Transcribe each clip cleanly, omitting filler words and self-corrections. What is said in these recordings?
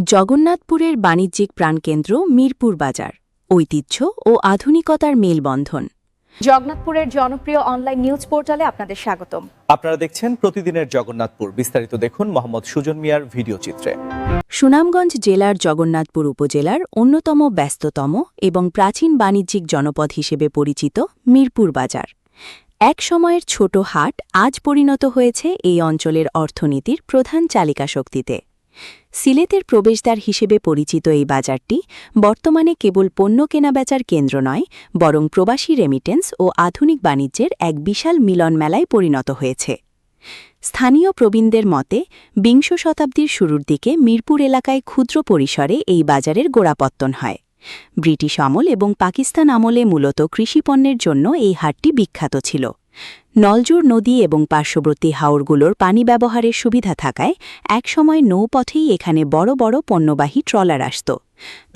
জগন্নাথপুরের বাণিজ্যিক প্রাণকেন্দ্র মিরপুর বাজার, ঐতিহ্য ও আধুনিকতার মেলবন্ধন। জগন্নাথপুরের জনপ্রিয় অনলাইন নিউজ পোর্টালে আপনাদের স্বাগতম। আপনারা দেখছেন প্রতিদিনের জগন্নাথপুর। বিস্তারিত দেখুন মোহাম্মদ সুজন মিয়ার ভিডিও চিত্রে। সুনামগঞ্জ জেলার জগন্নাথপুর উপজেলার অন্যতম ব্যস্ততম এবং প্রাচীন বাণিজ্যিক জনপদ হিসেবে পরিচিত মিরপুর বাজার এক সময়ের ছোট হাট আজ পরিণত হয়েছে এই অঞ্চলের অর্থনীতির প্রধান চালিকা শক্তিতে। সিলেটের প্রবেশদ্বার হিসেবে পরিচিত এই বাজারটি বর্তমানে কেবল পণ্য কেনাবেচার কেন্দ্র নয়, বরং প্রবাসী রেমিটেন্স ও আধুনিক বাণিজ্যের এক বিশাল মিলন মেলায় পরিণত হয়েছে। স্থানীয় প্রবীণদের মতে, বিংশ শতাব্দীর শুরুর দিকে মিরপুর এলাকায় ক্ষুদ্র পরিসরে এই বাজারের গোড়াপত্তন হয়। ব্রিটিশ আমল এবং পাকিস্তান আমলে মূলত কৃষিপণ্যের জন্য এই হাটটি বিখ্যাত ছিল। নলজোর নদী এবং পার্শ্ববর্তী হাওরগুলোর পানি ব্যবহারের সুবিধা থাকায় একসময় নৌপথেই এখানে বড় বড় পণ্যবাহী ট্রলার আসত।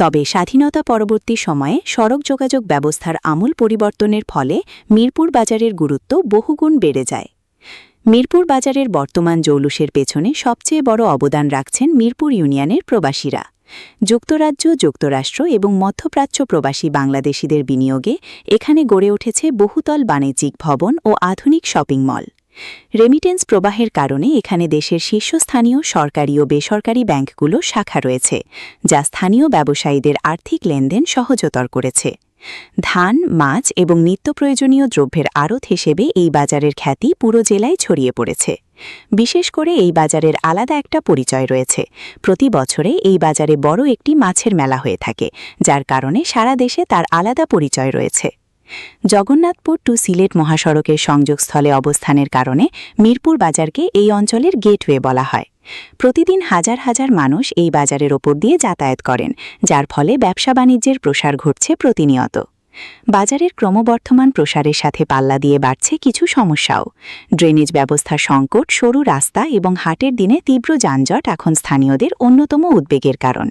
তবে স্বাধীনতা পরবর্তী সময়ে সড়ক যোগাযোগ ব্যবস্থার আমূল পরিবর্তনের ফলে মিরপুর বাজারের গুরুত্ব বহুগুণ বেড়ে যায়। মিরপুর বাজারের বর্তমান জৌলুসের পেছনে সবচেয়ে বড় অবদান রাখছেন মিরপুর ইউনিয়নের প্রবাসীরা। যুক্তরাজ্য, যুক্তরাষ্ট্র এবং মধ্যপ্রাচ্য প্রবাসী বাংলাদেশিদের বিনিয়োগে এখানে গড়ে উঠেছে বহুতল বাণিজ্যিক ভবন ও আধুনিক শপিং মল। রেমিটেন্স প্রবাহের কারণে এখানে দেশের শীর্ষস্থানীয় সরকারি ও বেসরকারি ব্যাংকগুলো শাখা রয়েছে, যা স্থানীয় ব্যবসায়ীদের আর্থিক লেনদেন সহজতর করেছে। ধান, মাছ এবং নিত্য প্রয়োজনীয় দ্রব্যের আড়ত হিসেবে এই বাজারের খ্যাতি পুরো জেলায় ছড়িয়ে পড়েছে। বিশেষ করে এই বাজারের আলাদা একটা পরিচয় রয়েছে। প্রতি বছরে এই বাজারে বড় একটি মাছের মেলা হয়ে থাকে, যার কারণে সারা দেশে তার আলাদা পরিচয় রয়েছে। জগন্নাথপুর টু সিলেট মহাসড়কের সংযোগস্থলে অবস্থানের কারণে মিরপুর বাজারকে এই অঞ্চলের গেটওয়ে বলা হয়। প্রতিদিন হাজার হাজার মানুষ এই বাজারের ওপর দিয়ে যাতায়াত করেন, যার ফলে ব্যবসা বাণিজ্যের প্রসার ঘটছে প্রতিনিয়ত। বাজারের ক্রমবর্ধমান প্রসারের সাথে পাল্লা দিয়ে বাড়ছে কিছু সমস্যাও। ড্রেনেজ ব্যবস্থার সংকট, সরু রাস্তা এবং হাটের দিনে তীব্র যানজট এখন স্থানীয়দের অন্যতম উদ্বেগের কারণ।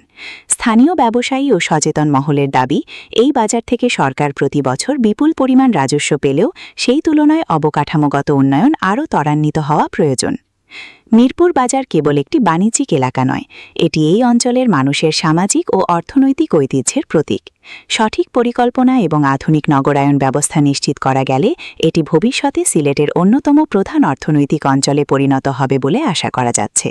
স্থানীয় ব্যবসায়ী ও সচেতন মহলের দাবি, এই বাজার থেকে সরকার প্রতি বছর বিপুল পরিমাণ রাজস্ব পেলেও সেই তুলনায় অবকাঠামোগত উন্নয়ন আরও ত্বরান্বিত হওয়া প্রয়োজন। মিরপুর বাজার কেবল একটি বাণিজ্যিক এলাকা নয়, এটি এই অঞ্চলের মানুষের সামাজিক ও অর্থনৈতিক ঐতিহ্যের প্রতীক। সঠিক পরিকল্পনা এবং আধুনিক নগরায়ন ব্যবস্থা নিশ্চিত করা গেলে এটি ভবিষ্যতে সিলেটের অন্যতম প্রধান অর্থনৈতিক অঞ্চলে পরিণত হবে বলে আশা করা যাচ্ছে।